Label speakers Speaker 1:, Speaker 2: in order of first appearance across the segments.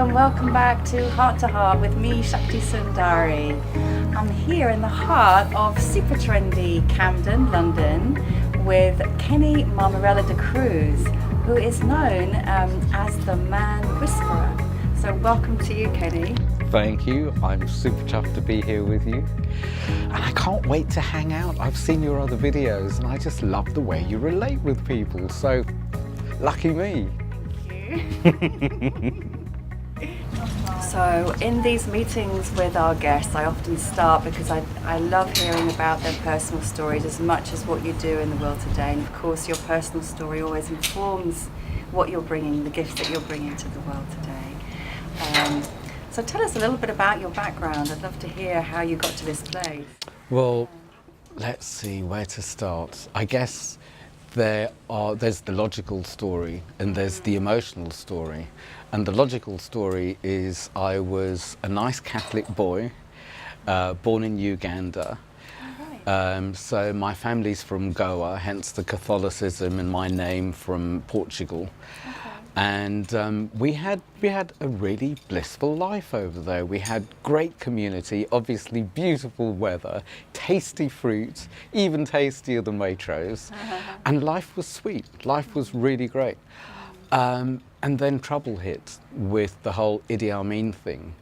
Speaker 1: and welcome back to Heart with me, Shakti Sundari. I'm here in the heart of super trendy Camden, London, with Kenny Mammarella-D'Cruz, who is known as the Man Whisperer. So welcome to you, Kenny.
Speaker 2: Thank you. I'm super chuffed to be here with you. And I can't wait to hang out. I've seen your other videos and I just love the way you relate with people. So, lucky me.
Speaker 1: Thank you. So in these meetings with our guests, I often start because I love hearing about their personal stories as much as what you do in the world today. And of course, your personal story always informs what you're bringing, the gifts that you're bringing to the world today. So tell us a little bit about your background. I'd love to hear how you got to this place.
Speaker 2: Well, let's see where to start. I guess there's the logical story and there's the emotional story. And the logical story is I was a nice Catholic boy, born in Uganda. So my family's from Goa, hence the Catholicism in my name from Portugal. And we had a really blissful life over there. We had great community, obviously beautiful weather, tasty fruit, even tastier than Waitrose. And life was sweet. Life was really great. And then trouble hit with the whole Amin thing.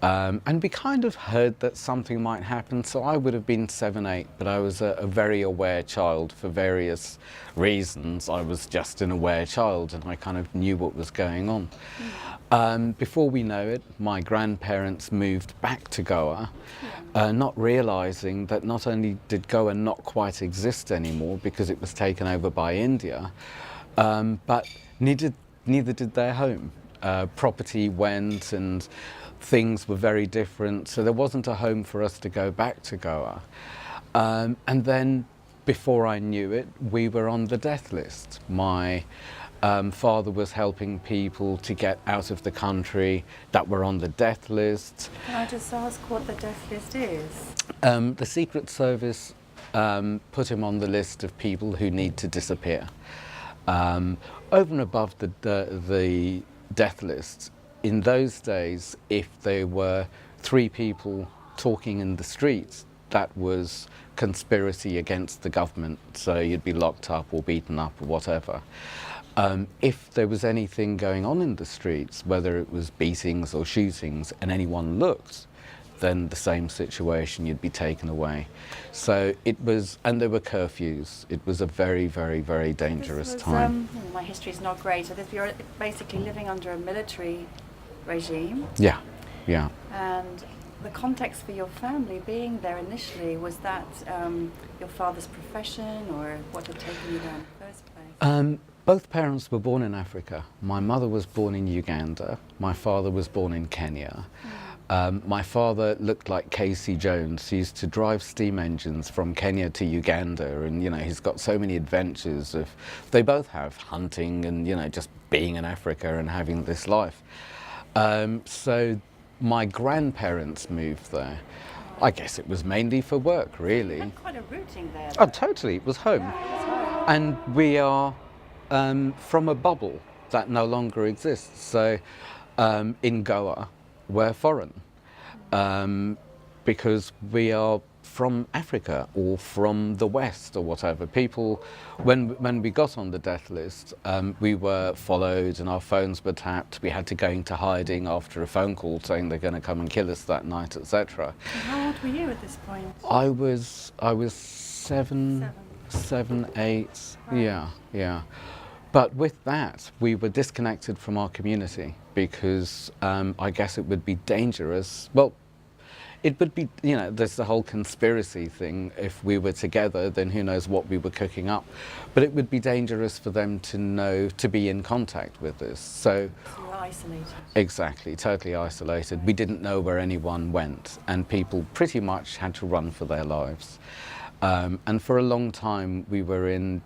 Speaker 2: And we kind of heard that something might happen, so I would have been 7, 8, but I was a very aware child for various reasons. I was just an aware child and I kind of knew what was going on. Before we know it, my grandparents moved back to Goa, not realizing that not only did Goa not quite exist anymore because it was taken over by India, but neither did their home. Property went and things were very different, so there wasn't a home for us to go back to Goa. And then before I knew it, we were on the death list. My father was helping people to get out of the country that were on the death list.
Speaker 1: Can I just ask what the death list is?
Speaker 2: The Secret Service put him on the list of people who need to disappear. Over and above the death list, in those days, if there were 3 people talking in the streets, that was conspiracy against the government, so you'd be locked up or beaten up or whatever. If there was anything going on in the streets, whether it was beatings or shootings, and anyone looked, then the same situation, you'd be taken away. So it was, and there were curfews. It was a very, very, very dangerous time.
Speaker 1: My history's not great, so you're basically living under a military regime.
Speaker 2: Yeah.
Speaker 1: And the context for your family being there initially, was that your father's profession or what had taken you there in the first place?
Speaker 2: Both parents were born in Africa. My mother was born in Uganda. My father was born in Kenya. My father looked like Casey Jones. He used to drive steam engines from Kenya to Uganda, and he's got so many adventures of, they both have hunting and just being in Africa and having this life. So my grandparents moved there. I guess it was mainly for work, really.
Speaker 1: You had quite a rooting there.
Speaker 2: Oh, totally, it was home.
Speaker 1: Yeah, it was home.
Speaker 2: And we are from a bubble that no longer exists. So in Goa, we're foreign because we are from Africa or from the West or whatever. People, when we got on the death list, we were followed and our phones were tapped. We had to go into hiding after a phone call saying they're going to come and kill us that night, etc.
Speaker 1: How old were you at this point?
Speaker 2: I was 7, 8.
Speaker 1: Right.
Speaker 2: Yeah. But with that, we were disconnected from our community because I guess it would be dangerous. Well, it would be, there's the whole conspiracy thing. If we were together, then who knows what we were cooking up. But it would be dangerous for them to know, to be in contact with us. So
Speaker 1: you were isolated.
Speaker 2: Exactly, totally isolated. We didn't know where anyone went, and people pretty much had to run for their lives. And for a long time, we were in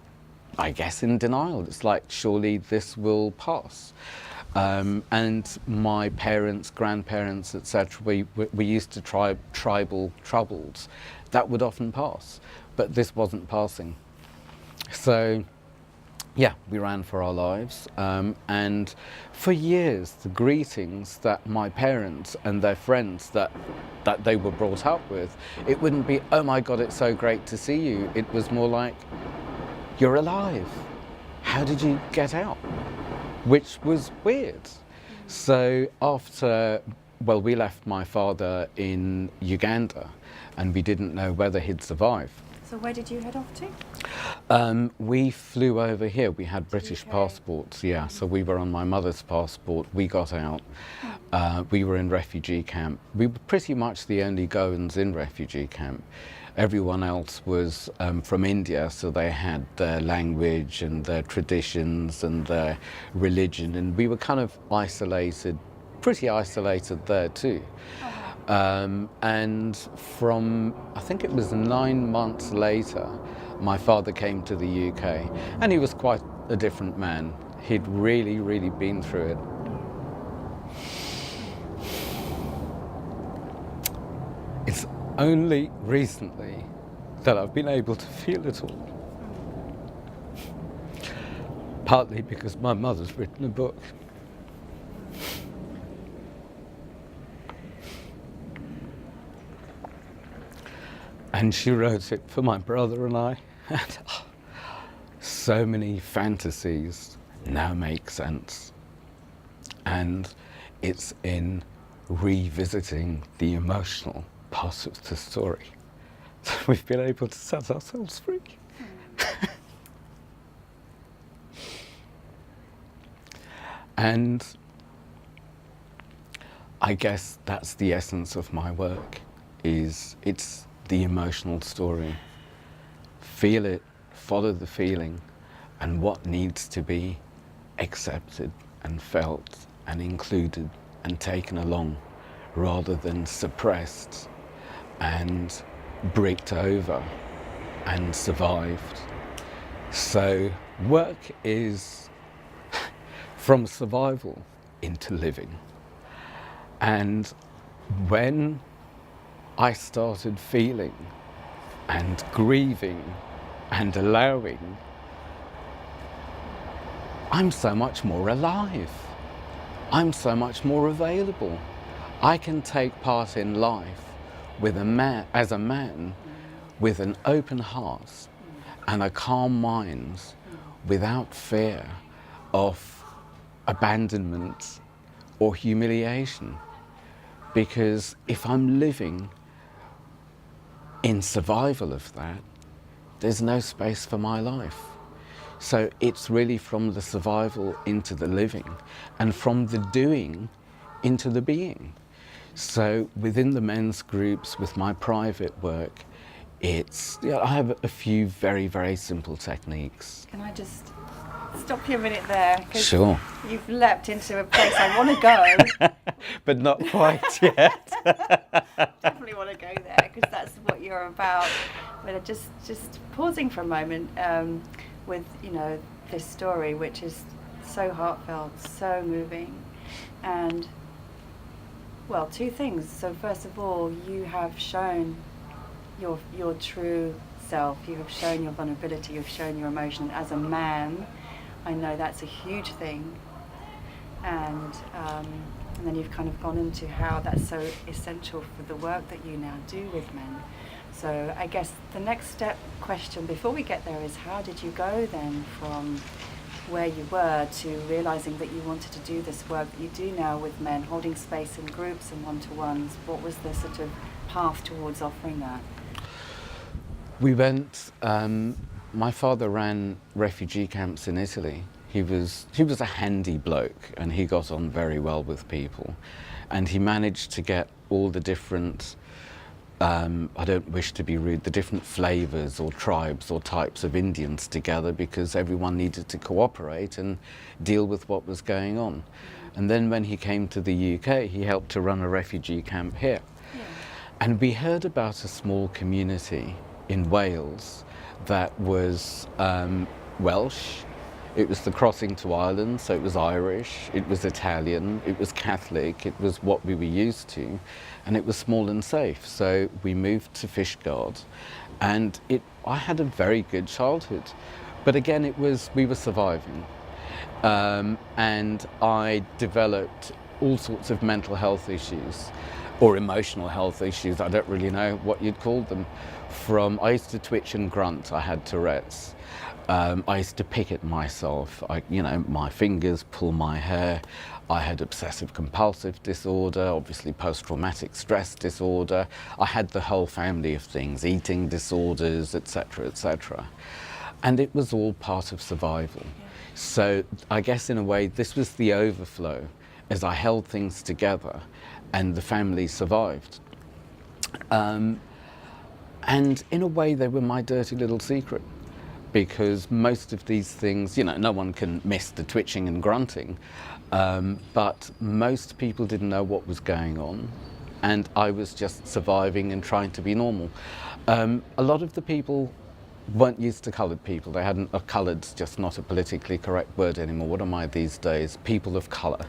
Speaker 2: denial. It's like, surely this will pass. And my parents, grandparents, etc., we used to try tribal troubles. That would often pass, but this wasn't passing. So Yeah, we ran for our lives, and for years the greetings that my parents and their friends that they were brought up with, it wouldn't be, "Oh my God, it's so great to see you." It was more like, "You're alive. How did you get out?" Which was weird. So after, well, we left my father in Uganda, and we didn't know whether he'd survive.
Speaker 1: So where did you head off to?
Speaker 2: We flew over here. We had British
Speaker 1: UK.
Speaker 2: passports, yeah. So we were on my mother's passport. We got out. We were in refugee camp. We were pretty much the only Goans in refugee camp. Everyone else was from India, so they had their language and their traditions and their religion, and we were kind of isolated, pretty isolated there too. And from, I think it was 9 months later, my father came to the UK, and he was quite a different man. He'd really, really been through it. It's only recently that I've been able to feel it all. Partly because my mother's written a book. And she wrote it for my brother and I. And so many fantasies now make sense. And it's in revisiting the emotional part of the story that we've been able to set ourselves free. And I guess that's the essence of my work, is it's the emotional story. Feel it, follow the feeling, and what needs to be accepted and felt and included and taken along, rather than suppressed and bricked over and survived. So work is from survival into living. And when I started feeling and grieving and allowing, I'm so much more alive. I'm so much more available. I can take part in life with a man, as a man, with an open heart and a calm mind, without fear of abandonment or humiliation. Because if I'm living in survival of that, there's no space for my life. So it's really from the survival into the living, and from the doing into the being. So within the men's groups, with my private work, it's, I have a few very, very simple techniques.
Speaker 1: Can I just stop you a minute there? 'Cause
Speaker 2: Sure.
Speaker 1: you've leapt into a place I want to go.
Speaker 2: But not quite yet.
Speaker 1: Definitely want to go there, because that's what you're about. But just pausing for a moment with, you know, this story, which is so heartfelt, so moving, and, well, two things. So first of all, you have shown your true self. You have shown your vulnerability. You've shown your emotion as a man. I know that's a huge thing. And then you've kind of gone into how that's so essential for the work that you now do with men. So I guess the next step question before we get there is, how did you go then from where you were to realizing that you wanted to do this work that you do now with men, holding space in groups and one-to-ones? What was the sort of path towards offering that?
Speaker 2: We went, my father ran refugee camps in Italy. He was a handy bloke, and he got on very well with people. And he managed to get all the different, I don't wish to be rude, the different flavours or tribes or types of Indians together, because everyone needed to cooperate and deal with what was going on. And then when he came to the UK, he helped to run a refugee camp here. Yeah. And we heard about a small community in Wales that was Welsh. It was the crossing to Ireland, so it was Irish, it was Italian, it was Catholic, it was what we were used to, and it was small and safe. So we moved to Fishguard, and I had a very good childhood. But again, we were surviving. And I developed all sorts of mental health issues or emotional health issues. I don't really know what you'd call them. I used to twitch and grunt. I had Tourette's. I used to pick at myself. My fingers, pull my hair. I had obsessive compulsive disorder, obviously post-traumatic stress disorder. I had the whole family of things, eating disorders, etc., etc. And it was all part of survival. So I guess in a way, this was the overflow as I held things together and the family survived. And in a way, they were my dirty little secret, because most of these things, no one can miss the twitching and grunting, but most people didn't know what was going on, and I was just surviving and trying to be normal. A lot of the people weren't used to coloured people. They hadn't, coloured's just not a politically correct word anymore. What am I these days? People of colour.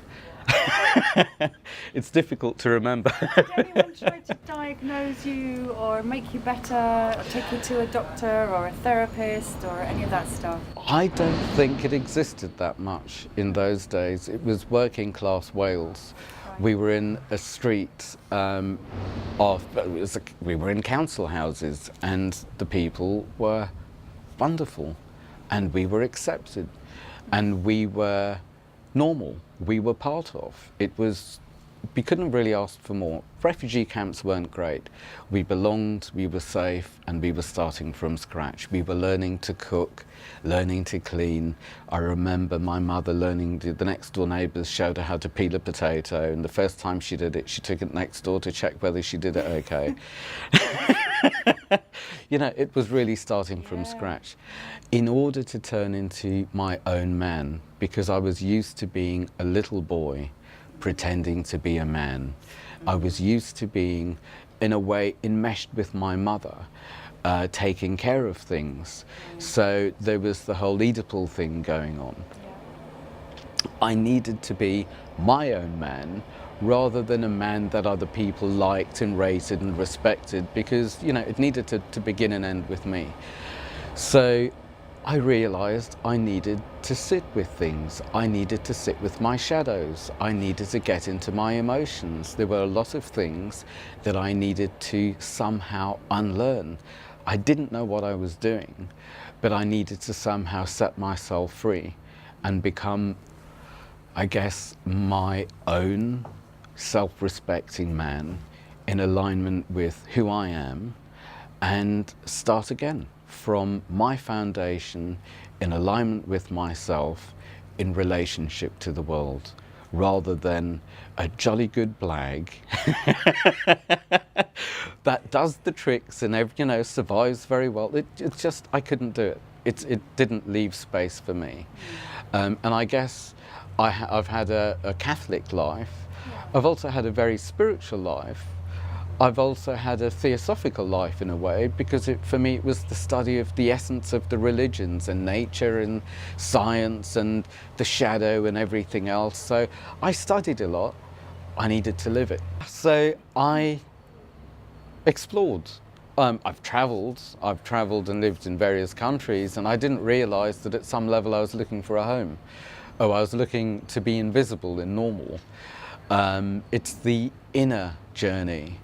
Speaker 2: It's difficult to remember.
Speaker 1: Did anyone try to diagnose you or make you better, or take you to a doctor or a therapist or any of that stuff?
Speaker 2: I don't think it existed that much in those days. It was working class Wales.
Speaker 1: Right.
Speaker 2: We were in a street we were in council houses, and the people were wonderful, and we were accepted, and we were normal. We were part of. We couldn't really ask for more. Refugee camps weren't great. We belonged, we were safe, and we were starting from scratch. We were learning to cook, learning to clean. I remember my mother the next door neighbours showed her how to peel a potato, and the first time she did it, she took it next door to check whether she did it okay. It was really starting from scratch in order to turn into my own man, because I was used to being a little boy pretending to be a man. I was used to being, in a way, enmeshed with my mother, taking care of things. So there was the whole Oedipal thing going on. I needed to be my own man rather than a man that other people liked and rated and respected, because it needed to begin and end with me. So I realized I needed to sit with things. I needed to sit with my shadows. I needed to get into my emotions. There were a lot of things that I needed to somehow unlearn. I didn't know what I was doing, but I needed to somehow set myself free and become, I guess, my own self-respecting man in alignment with who I am, and start again from my foundation in alignment with myself in relationship to the world, rather than a jolly good blag that does the tricks and survives very well. It's just, I couldn't do it. It didn't leave space for me. And I guess I've had a Catholic life. I've also had a very spiritual life. I've also had a theosophical life in a way, because for me it was the study of the essence of the religions and nature and science and the shadow and everything else. So I studied a lot. I needed to live it. So I explored. I've travelled and lived in various countries, and I didn't realise that at some level I was looking for a home. I was looking to be invisible and normal. It's the inner journey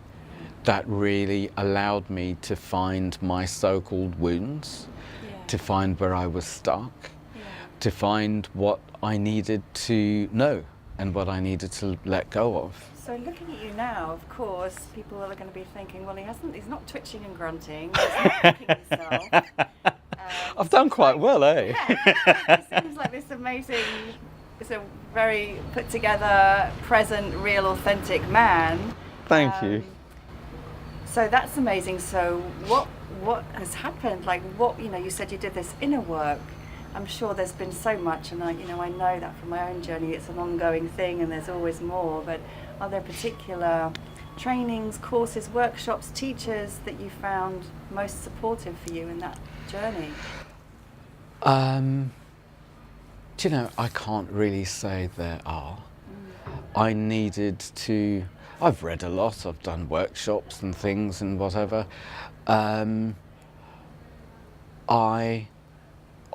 Speaker 2: that really allowed me to find my so-called wounds, to find where I was stuck, to find what I needed to know and what I needed to let go of.
Speaker 1: So looking at you now, of course, people are going to be thinking, well, he's not twitching and grunting, he's not cooking himself.
Speaker 2: I've done quite well, eh?
Speaker 1: Yeah, it seems like this amazing, it's a very put together, present, real, authentic man.
Speaker 2: Thank you.
Speaker 1: So that's amazing. So what has happened? Like you said you did this inner work. I'm sure there's been so much, and I know that from my own journey, it's an ongoing thing, and there's always more. But are there particular trainings, courses, workshops, teachers that you found most supportive for you in that journey?
Speaker 2: I can't really say there are. I needed to. I've read a lot, I've done workshops and things and whatever. I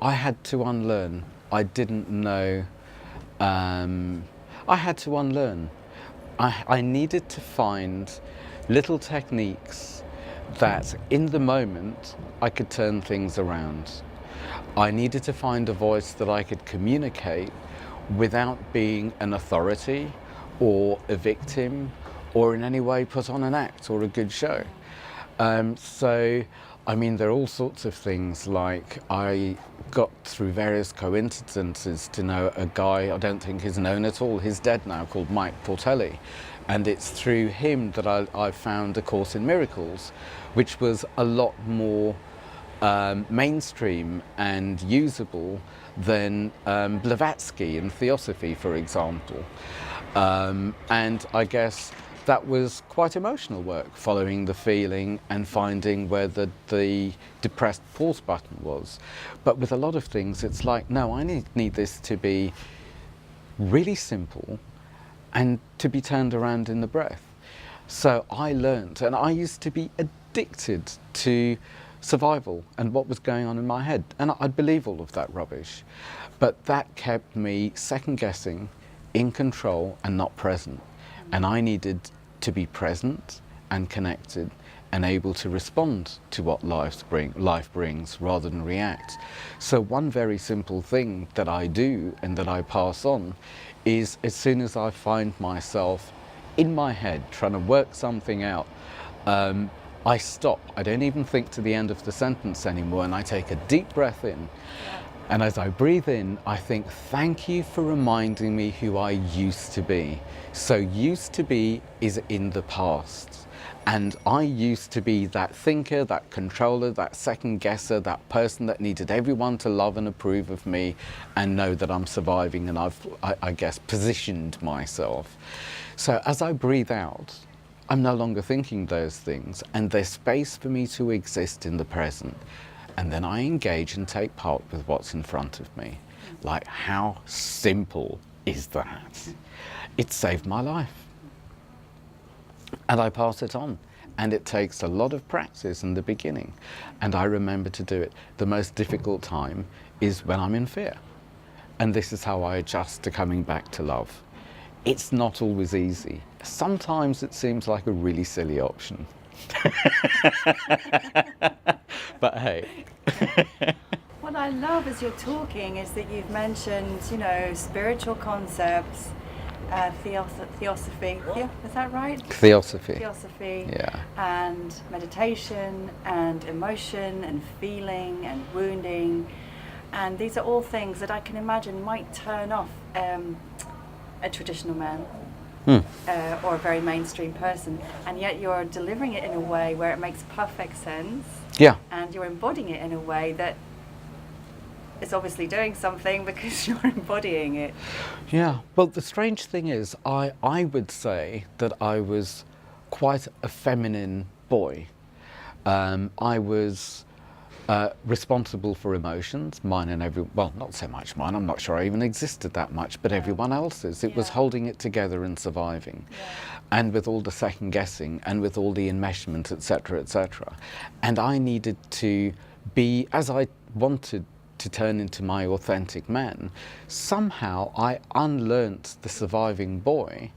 Speaker 2: I had to unlearn. I didn't know. I had to unlearn. I needed to find little techniques that in the moment I could turn things around. I needed to find a voice that I could communicate without being an authority or a victim or in any way put on an act or a good show. So, I mean, there are all sorts of things, like I got through various coincidences to know a guy, I don't think he's known at all, he's dead now, called Mike Portelli. And it's through him that I found A Course in Miracles, which was a lot more mainstream and usable than Blavatsky in Theosophy, for example. And I guess that was quite emotional work, following the feeling and finding where the depressed pause button was. But with a lot of things, it's like, no, I need this to be really simple and to be turned around in the breath. So I learned, and I used to be addicted to survival and what was going on in my head. And I'd believe all of that rubbish. But that kept me second guessing, in control and not present. And I needed to be present and connected and able to respond to what life brings rather than react. So one very simple thing that I do and that I pass on is, as soon as I find myself in my head trying to work something out, I stop. I don't even think to the end of the sentence anymore, and I take a deep breath in. And as I breathe in, I think, thank you for reminding me who I used to be. So used to be is in the past. And I used to be that thinker, that controller, that second guesser, that person that needed everyone to love and approve of me and know that I'm surviving, and I guess, positioned myself. So as I breathe out, I'm no longer thinking those things, and there's space for me to exist in the present. And then I engage and take part with what's in front of me. Like, how simple is that? It saved my life. And I pass it on. And it takes a lot of practice in the beginning. And I remember to do it. The most difficult time is when I'm in fear. And this is how I adjust to coming back to love. It's not always easy. Sometimes it seems like a really silly option. But hey.
Speaker 1: What I love as you're talking is that you've mentioned, spiritual concepts, theosophy. Is that right?
Speaker 2: Theosophy.
Speaker 1: Theosophy.
Speaker 2: Yeah.
Speaker 1: And meditation and emotion and feeling and wounding. And these are all things that I can imagine might turn off a traditional man. Or a very mainstream person, and yet you're delivering it in a way where it makes perfect sense.
Speaker 2: Yeah.
Speaker 1: And you're embodying it in a way that is obviously doing something because you're embodying it.
Speaker 2: Yeah. Well, the strange thing is, I would say that I was quite a feminine boy. I was responsible for emotions, mine and well, not so much mine, I'm not sure I even existed that much, but everyone else's. It was holding it together and surviving. And with all the second guessing and with all the enmeshment, etc., etc. And I needed to be, as I wanted to turn into my authentic man, somehow I unlearnt the surviving boy,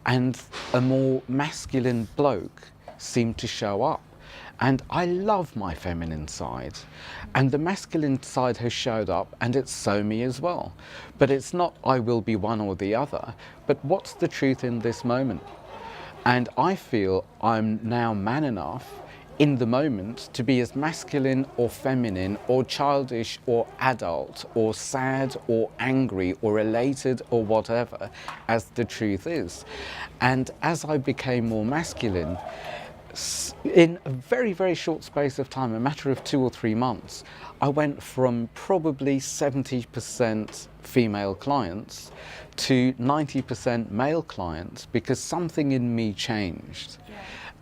Speaker 2: and a more masculine bloke seemed to show up. And I love my feminine side, and the masculine side has showed up, and it's so me as well. But it's not I will be one or the other, but what's the truth in this moment? And I feel I'm now man enough in the moment to be as masculine or feminine or childish or adult or sad or angry or elated or whatever as the truth is. And as I became more masculine, in a very, very short space of time, a matter of 2 or 3 months, I went from probably 70% female clients to 90% male clients, because something in me changed.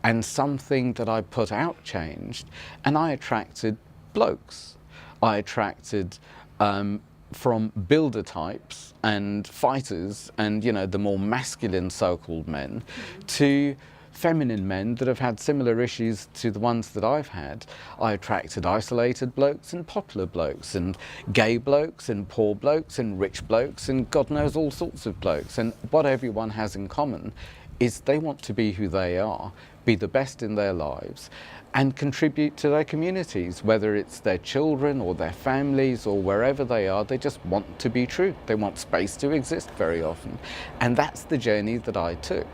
Speaker 2: And something that I put out changed, and I attracted blokes. I attracted from builder types and fighters and, the more masculine so-called men, to feminine men that have had similar issues to the ones that I've had. I attracted isolated blokes and popular blokes and gay blokes and poor blokes and rich blokes and God knows all sorts of blokes. And what everyone has in common is they want to be who they are, be the best in their lives, and contribute to their communities, whether it's their children or their families or wherever they are. They just want to be true. They want space to exist very often. And that's the journey that I took.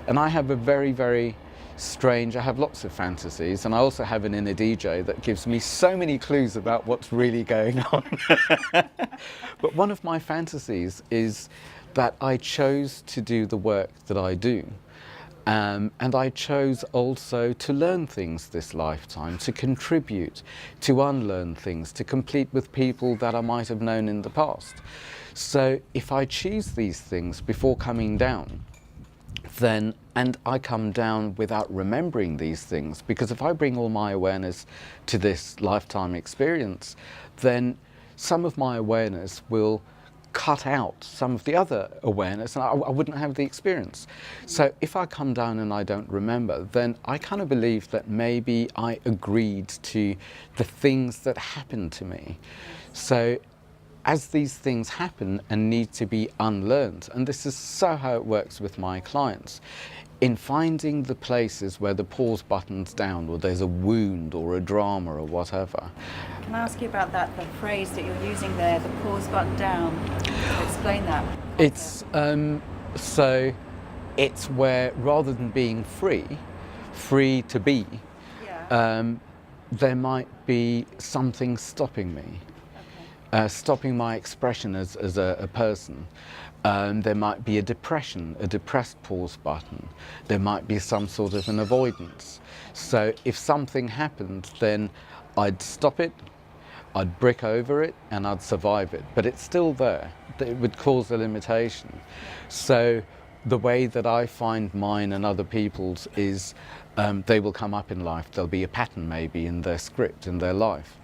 Speaker 2: And I have a very, very strange, I have lots of fantasies, and I also have an inner DJ that gives me so many clues about what's really going on. But one of my fantasies is that I chose to do the work that I do. And I chose also to learn things this lifetime, to contribute, to unlearn things, to complete with people that I might have known in the past. So if I choose these things before coming down, then, and I come down without remembering these things, because if I bring all my awareness to this lifetime experience, then some of my awareness will cut out some of the other awareness and I wouldn't have the experience. So if I come down and I don't remember, then I kind of believe that maybe I agreed to the things that happened to me. So as these things happen and need to be unlearned, and this is so how it works with my clients, in finding the places where the pause button's down or there's a wound or a drama or whatever.
Speaker 1: Can I ask you about that, the phrase that you're using there, the pause button down? Explain that.
Speaker 2: It's so it's where rather than being free to be, there might be something stopping me, stopping my expression as a person. There might be a depression, a depressed pause button. There might be some sort of an avoidance. So if something happened, then I'd stop it, I'd brick over it, and I'd survive it. But it's still there. It would cause a limitation. So the way that I find mine and other people's is they will come up in life. There'll be a pattern maybe in their script, in their life.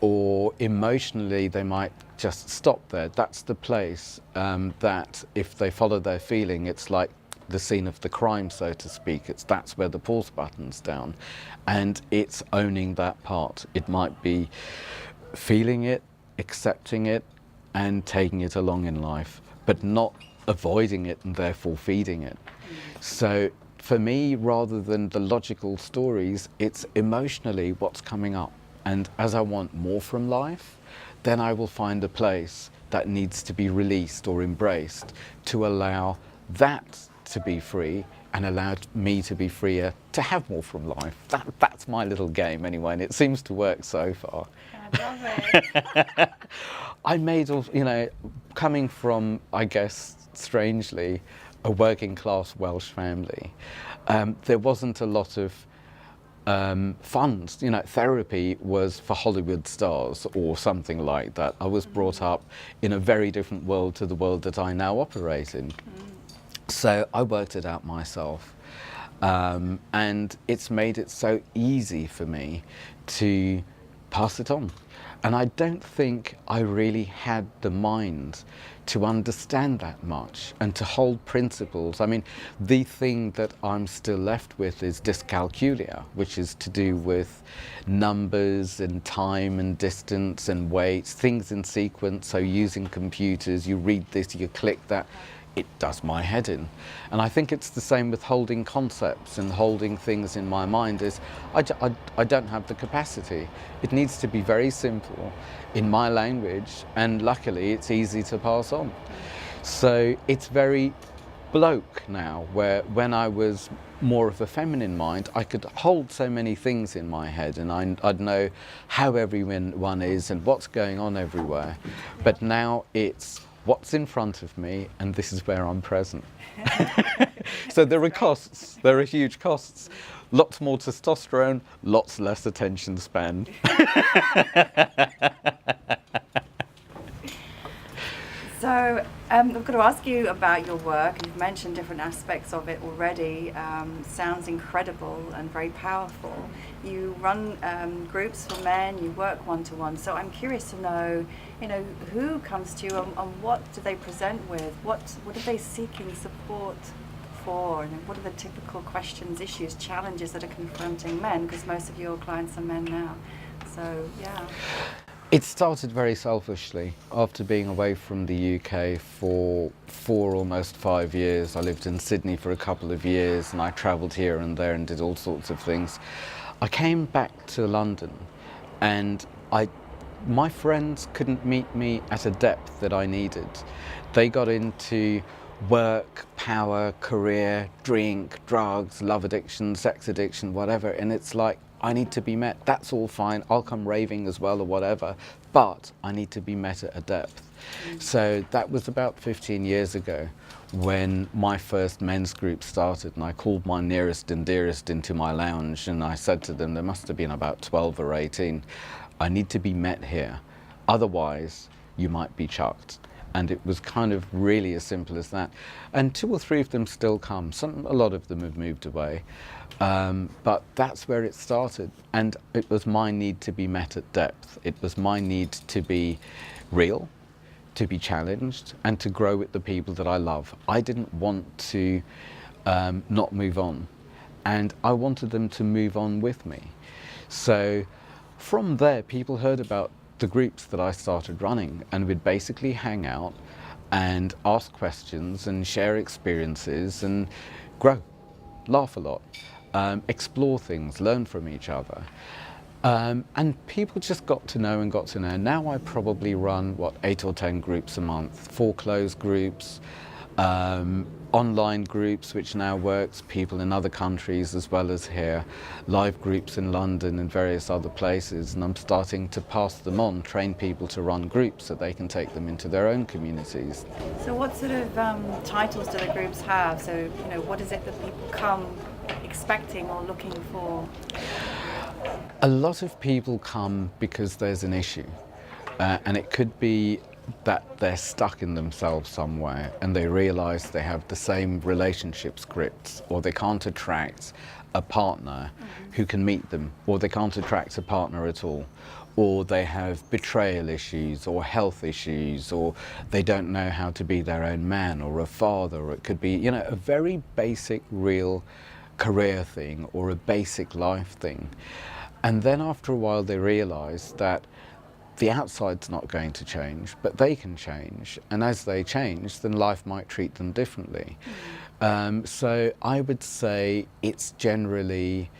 Speaker 2: Or emotionally, they might just stop there. That's the place that if they follow their feeling, it's like the scene of the crime, so to speak. That's where the pause button's down. And it's owning that part. It might be feeling it, accepting it, and taking it along in life, but not avoiding it and therefore feeding it. So for me, rather than the logical stories, it's emotionally what's coming up. And as I want more from life, then I will find a place that needs to be released or embraced to allow that to be free and allow me to be freer to have more from life. That's my little game anyway, and it seems to work so far.
Speaker 1: I love it.
Speaker 2: I made, coming from, I guess, strangely, a working class Welsh family, there wasn't a lot of funds. Therapy was for Hollywood stars or something like that. I was brought up in a very different world to the world that I now operate in. So I worked it out myself. And it's made it so easy for me to pass it on. And I don't think I really had the mind to understand that much and to hold principles. I mean, the thing that I'm still left with is dyscalculia, which is to do with numbers and time and distance and weights, things in sequence. So using computers, you read this, you click that. It does my head in. And I think it's the same with holding concepts and holding things in my mind is I don't have the capacity. It needs to be very simple in my language, and luckily it's easy to pass on. So it's very bloke now, where when I was more of a feminine mind, I could hold so many things in my head and I'd know how everyone is and what's going on everywhere. But now it's what's in front of me, and this is where I'm present. So there are costs, there are huge costs. Lots more testosterone, lots less attention span.
Speaker 1: So I'm going to ask you about your work. You've mentioned different aspects of it already. Sounds incredible and very powerful. You run groups for men, you work one-to-one. So I'm curious to know, who comes to you and what do they present with? What are they seeking support for, and what are the typical questions, issues, challenges that are confronting men, because most of your clients are men now. So, yeah.
Speaker 2: It started very selfishly. After being away from the UK for 4, almost 5 years, I lived in Sydney for a couple of years, and I travelled here and there and did all sorts of things. I came back to London, and my friends couldn't meet me at a depth that I needed. They got into work, power, career, drink, drugs, love addiction, sex addiction, whatever, and it's like, I need to be met. That's all fine. I'll come raving as well or whatever, but I need to be met at a depth. So that was about 15 years ago when my first men's group started, and I called my nearest and dearest into my lounge, and I said to them, there must have been about 12 or 18, I need to be met here, otherwise you might be chucked. And it was kind of really as simple as that. And 2 or 3 of them still come. A lot of them have moved away. But that's where it started. And it was my need to be met at depth. It was my need to be real, to be challenged, and to grow with the people that I love. I didn't want to not move on. And I wanted them to move on with me. So from there, people heard about the groups that I started running, and we'd basically hang out and ask questions and share experiences and grow, laugh a lot, explore things, learn from each other. And people just got to know and got to know. Now I probably run, 8 or 10 groups a month, 4 closed groups, online groups, which now works, people in other countries as well as here, live groups in London and various other places, and I'm starting to pass them on, train people to run groups so they can take them into their own communities.
Speaker 1: So what sort of titles do the groups have? So, what is it that people come expecting or looking for?
Speaker 2: A lot of people come because there's an issue, and it could be that they're stuck in themselves somewhere and they realise they have the same relationship scripts, or they can't attract a partner who can meet them, or they can't attract a partner at all, or they have betrayal issues or health issues, or they don't know how to be their own man or a father, or it could be, a very basic, real career thing or a basic life thing. And then after a while they realise that the outside's not going to change, but they can change. And as they change, then life might treat them differently. So I would say it's generally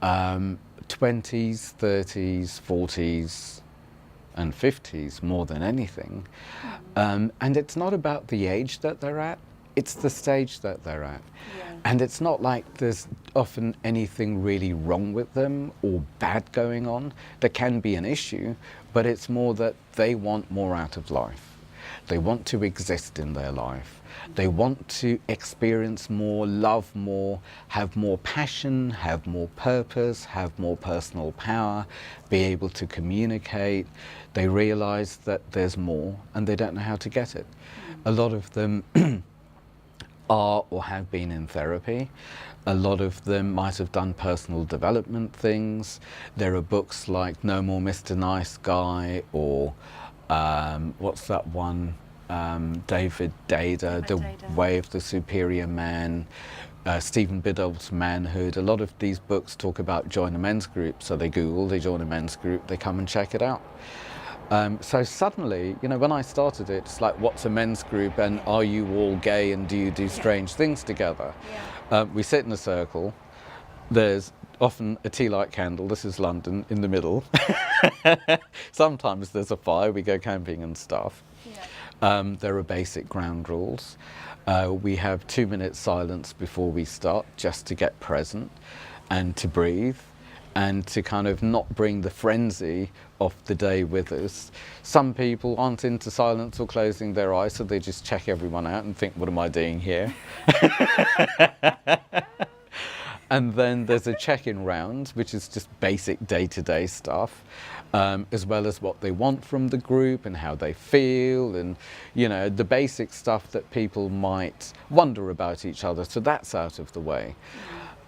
Speaker 2: 20s, 30s, 40s, and 50s more than anything. And it's not about the age that they're at, it's the stage that they're at. Yeah. And it's not like there's often anything really wrong with them or bad going on. There can be an issue, but it's more that they want more out of life. They want to exist in their life. They want to experience more, love more, have more passion, have more purpose, have more personal power, be able to communicate. They realize that there's more and they don't know how to get it. A lot of them are or have been in therapy. A lot of them might have done personal development things. There are books like No More Mr. Nice Guy, or what's that one? David Dada, The Way of the Superior Man, Stephen Biddulph's Manhood. A lot of these books talk about join a men's group. So they Google, they join a men's group, they come and check it out. So suddenly, when I started it, it's like, what's a men's group, and are you all gay, and do you do strange things together? Yeah. We sit in a circle. There's often a tea light candle, this is London, in the middle. Sometimes there's a fire, we go camping and stuff. Yeah. There are basic ground rules. We have 2 minutes silence before we start, just to get present and to breathe, and to kind of not bring the frenzy of the day with us. Some people aren't into silence or closing their eyes, so they just check everyone out and think, what am I doing here? And then there's a check-in round, which is just basic day-to-day stuff, as well as what they want from the group and how they feel, and the basic stuff that people might wonder about each other. So that's out of the way.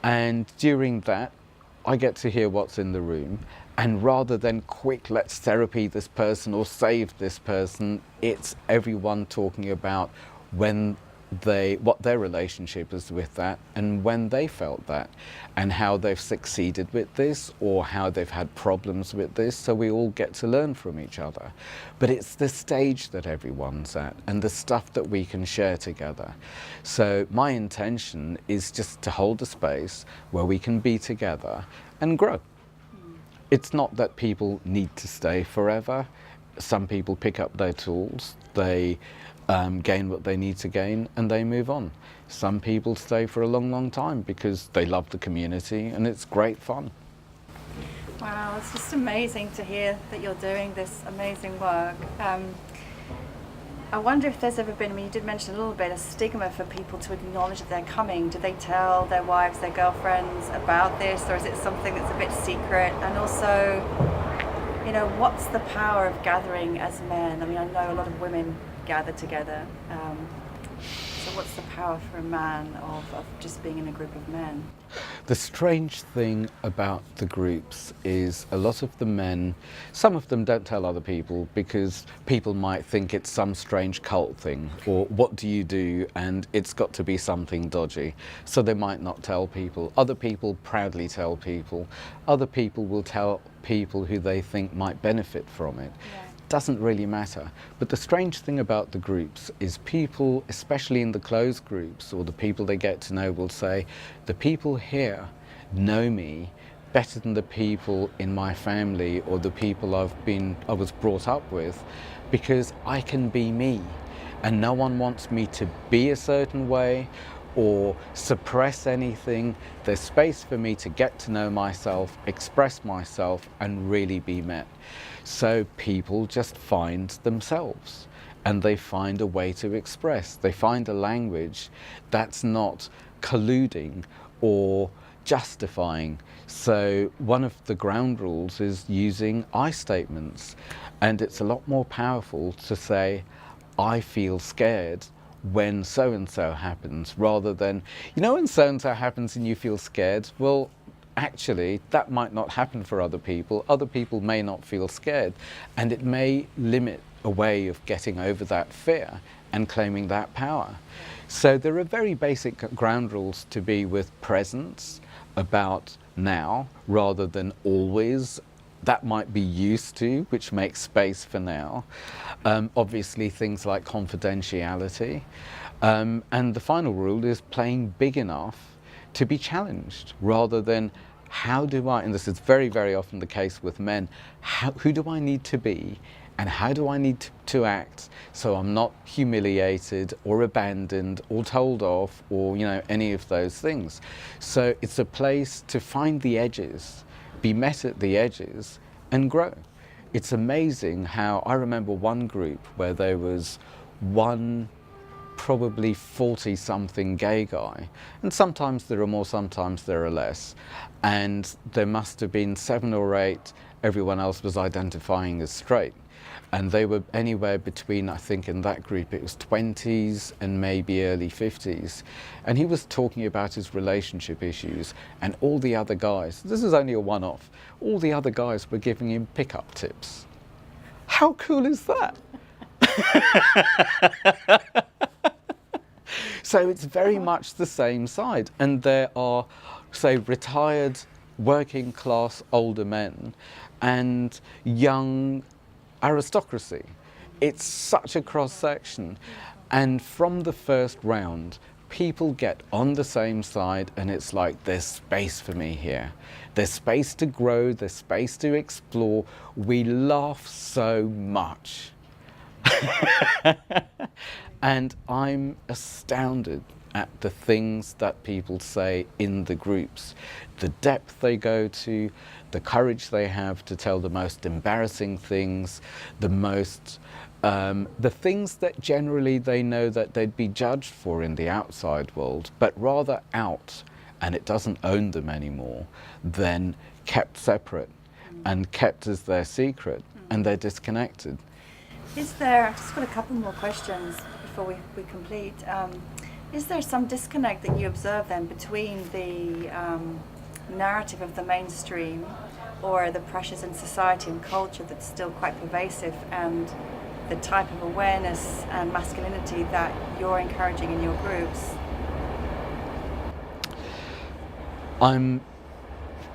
Speaker 2: And during that, I get to hear what's in the room, and rather than quick, let's therapy this person or save this person, it's everyone talking about when what their relationship is with that, and when they felt that, and how they've succeeded with this or how they've had problems with this, so we all get to learn from each other. But it's the stage that everyone's at and the stuff that we can share together. So my intention is just to hold a space where we can be together and grow. It's not that people need to stay forever. Some people pick up their tools, they gain what they need to gain, and they move on. Some people stay for a long, long time because they love the community and it's great fun.
Speaker 1: Wow, it's just amazing to hear that you're doing this amazing work. I wonder if there's ever been, I mean, you did mention a little bit, a stigma for people to acknowledge that they're coming. Do they tell their wives, their girlfriends about this, or is it something that's a bit secret? And also, you know, what's the power of gathering as men? I mean, I know a lot of women gather together. So what's the power for a man of just being in a group of men?
Speaker 2: The strange thing about the groups is a lot of the men, some of them don't tell other people because people might think it's some strange cult thing, or what do you do, and it's got to be something dodgy. So they might not tell people. Other people proudly tell people. Other people will tell people who they think might benefit from it.
Speaker 1: Yeah.
Speaker 2: Doesn't really matter. But the strange thing about the groups is people, especially in the closed groups, or the people they get to know, will say, the people here know me better than the people in my family or the people I was brought up with, because I can be me and no one wants me to be a certain way or suppress anything. There's space for me to get to know myself, express myself, and really be met. So people just find themselves and they find a way to express. They find a language that's not colluding or justifying. So one of the ground rules is using I statements, and it's a lot more powerful to say, I feel scared when so-and-so happens, rather than, you know, when so-and-so happens and you feel scared, well, actually, that might not happen for other people. Other people may not feel scared, and it may limit a way of getting over that fear and claiming that power. So there are very basic ground rules to be with presence, about now, rather than always. That might be used to, which makes space for now. Obviously, things like confidentiality. And the final rule is playing big enough to be challenged, rather than how do I, and this is very, very often the case with men, who do I need to be and how do I need to act so I'm not humiliated or abandoned or told off or, you know, any of those things. So it's a place to find the edges, be met at the edges and grow. It's amazing how I remember one group where there was one probably 40-something gay guy, and sometimes there are more, sometimes there are less, and there must have been 7 or 8 everyone else was identifying as straight, and they were anywhere between, I think in that group it was 20s and maybe early 50s, and he was talking about his relationship issues, and all the other guys, this is only a one-off, all the other guys were giving him pickup tips. How cool is that? So it's very much the same side, and there are, say, retired working class older men and young aristocracy. It's such a cross section, and from the first round people get on the same side and it's like, there's space for me here, there's space to grow, there's space to explore. We laugh so much. And I'm astounded at the things that people say in the groups, the depth they go to, the courage they have to tell the most embarrassing things, the things that generally they know that they'd be judged for in the outside world, but rather out, and it doesn't own them anymore, then kept separate and kept as their secret, and they're disconnected.
Speaker 1: Is there, I've just got a couple more questions before we complete. Is there some disconnect that you observe then between the narrative of the mainstream or the pressures in society and culture that's still quite pervasive and the type of awareness and masculinity that you're encouraging in your groups?
Speaker 2: I'm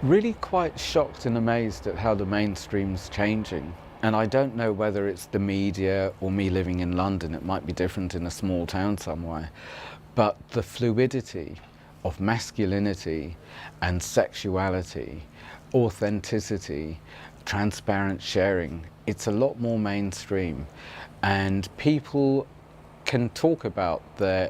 Speaker 2: really quite shocked and amazed at how the mainstream's changing. And I don't know whether it's the media or me living in London. It might be different in a small town somewhere. But the fluidity of masculinity and sexuality, authenticity, transparent sharing, it's a lot more mainstream. And people can talk about their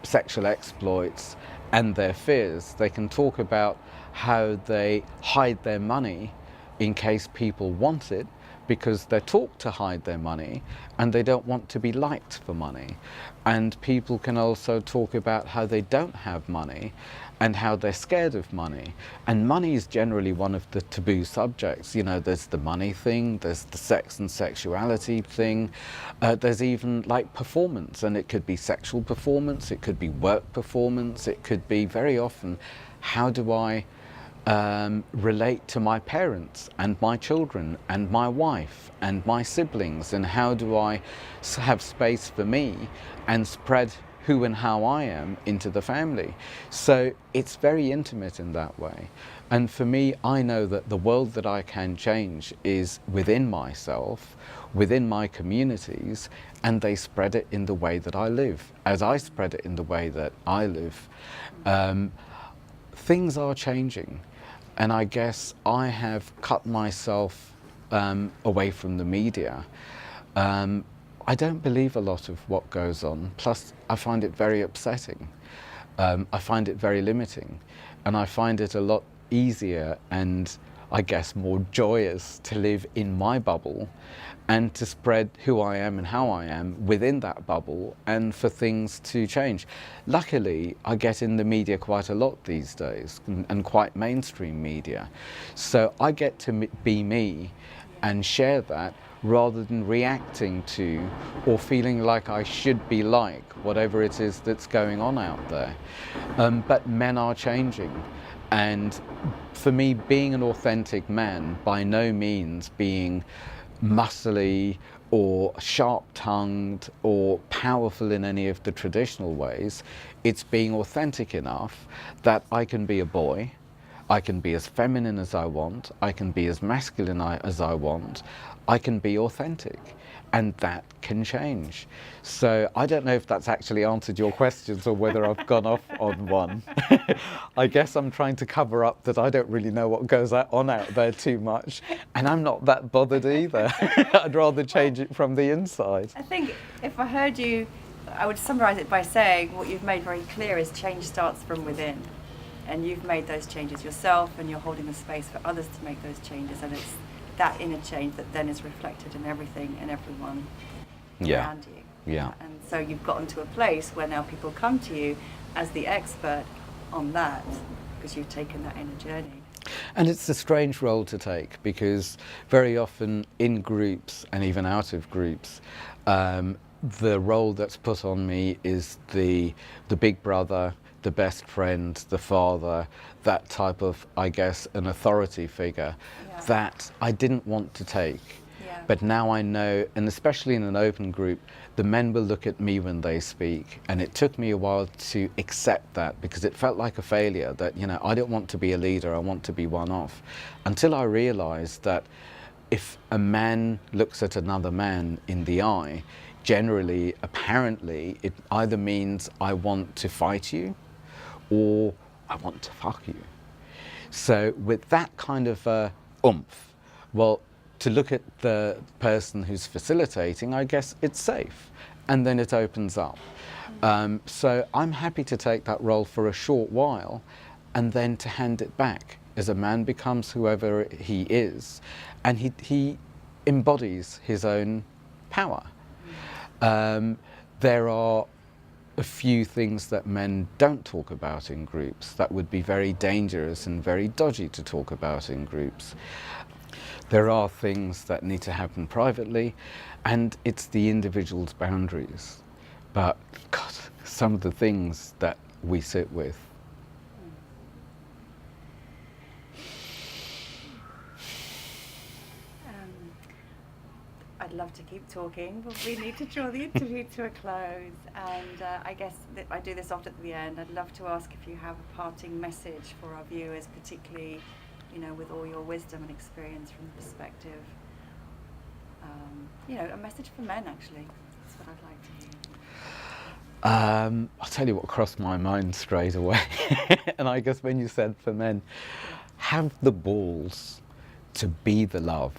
Speaker 2: sexual exploits and their fears. They can talk about how they hide their money in case people want it, because they're taught to hide their money and they don't want to be liked for money. And people can also talk about how they don't have money and how they're scared of money. And money is generally one of the taboo subjects. You know, there's the money thing, there's the sex and sexuality thing, there's even like performance, and it could be sexual performance, it could be work performance, it could be very often, how do I relate to my parents and my children and my wife and my siblings, and how do I have space for me and spread who and how I am into the family. So it's very intimate in that way. And for me, I know that the world that I can change is within myself, within my communities, and they spread it in the way that I live. As I spread it in the way that I live, things are changing. And I guess I have cut myself away from the media. I don't believe a lot of what goes on. Plus, I find it very upsetting. I find it very limiting. And I find it a lot easier and, I guess, more joyous to live in my bubble and to spread who I am and how I am within that bubble, and for things to change. Luckily, I get in the media quite a lot these days, and quite mainstream media. So I get to be me and share that, rather than reacting to or feeling like I should be like whatever it is that's going on out there. But men are changing. And for me, being an authentic man, by no means being muscly or sharp-tongued or powerful in any of the traditional ways. It's being authentic enough that I can be a boy, I can be as feminine as I want, I can be as masculine as I want, I can be authentic, and that can change. So I don't know if that's actually answered your questions or whether I've gone off on one. I guess I'm trying to cover up that I don't really know what goes on out there too much, and I'm not that bothered either. I'd rather change it from the inside.
Speaker 1: I think if I heard you, I would summarise it by saying what you've made very clear is change starts from within. And you've made those changes yourself, and you're holding the space for others to make those changes, and it's that inner change that then is reflected in everything and everyone around you.
Speaker 2: Yeah.
Speaker 1: And so you've gotten to a place where now people come to you as the expert on that, because you've taken that inner journey.
Speaker 2: And it's a strange role to take, because very often in groups and even out of groups, the role that's put on me is the big brother, the best friend, the father, that type of, I guess, an authority figure that I didn't want to take.
Speaker 1: Yeah.
Speaker 2: But now I know, and especially in an open group, the men will look at me when they speak, and it took me a while to accept that, because it felt like a failure, that, you know, I don't want to be a leader, I want to be one off, until I realized that if a man looks at another man in the eye, generally, apparently, it either means I want to fight you or I want to fuck you. So with that kind of oomph, well, to look at the person who's facilitating, I guess it's safe, and then it opens up. So I'm happy to take that role for a short while and then to hand it back as a man becomes whoever he is, and he embodies his own power. There are a few things that men don't talk about in groups that would be very dangerous and very dodgy to talk about in groups. There are things that need to happen privately, and it's the individual's boundaries. But God, some of the things that we sit with.
Speaker 1: I'd love to keep talking, but we need to draw the interview to a close. And I guess that I do this often at the end. I'd love to ask if you have a parting message for our viewers, particularly, with all your wisdom and experience from the perspective, a message for men, actually. That's what I'd like to hear.
Speaker 2: I'll tell you what crossed my mind straight away. And I guess when you said for men, have the balls to be the love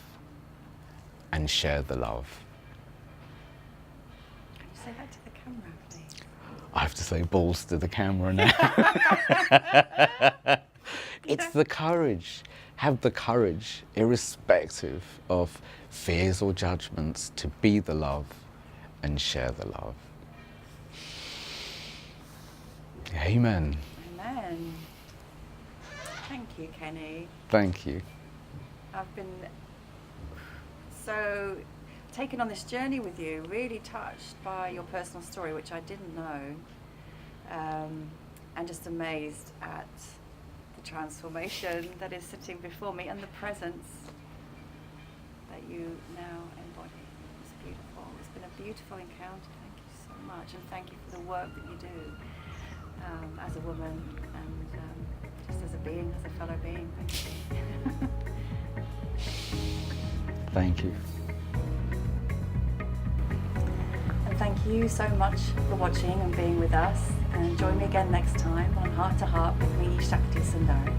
Speaker 2: and share the love.
Speaker 1: Can you say that to the camera, please?
Speaker 2: I have to say balls to the camera now. It's the courage. Have the courage, irrespective of fears or judgments, to be the love and share the love. Amen.
Speaker 1: Amen. Thank you, Kenny.
Speaker 2: Thank you.
Speaker 1: I've been so taken on this journey with you, really touched by your personal story, which I didn't know, and just amazed at the transformation that is sitting before me and the presence that you now embody. It's beautiful. It's been a beautiful encounter. Thank you so much, and thank you for the work that you do as a woman and just as a being, as a fellow being. Thank you.
Speaker 2: Thank you.
Speaker 1: And thank you so much for watching and being with us. And join me again next time on Heart to Heart with me, Shakti Sundari.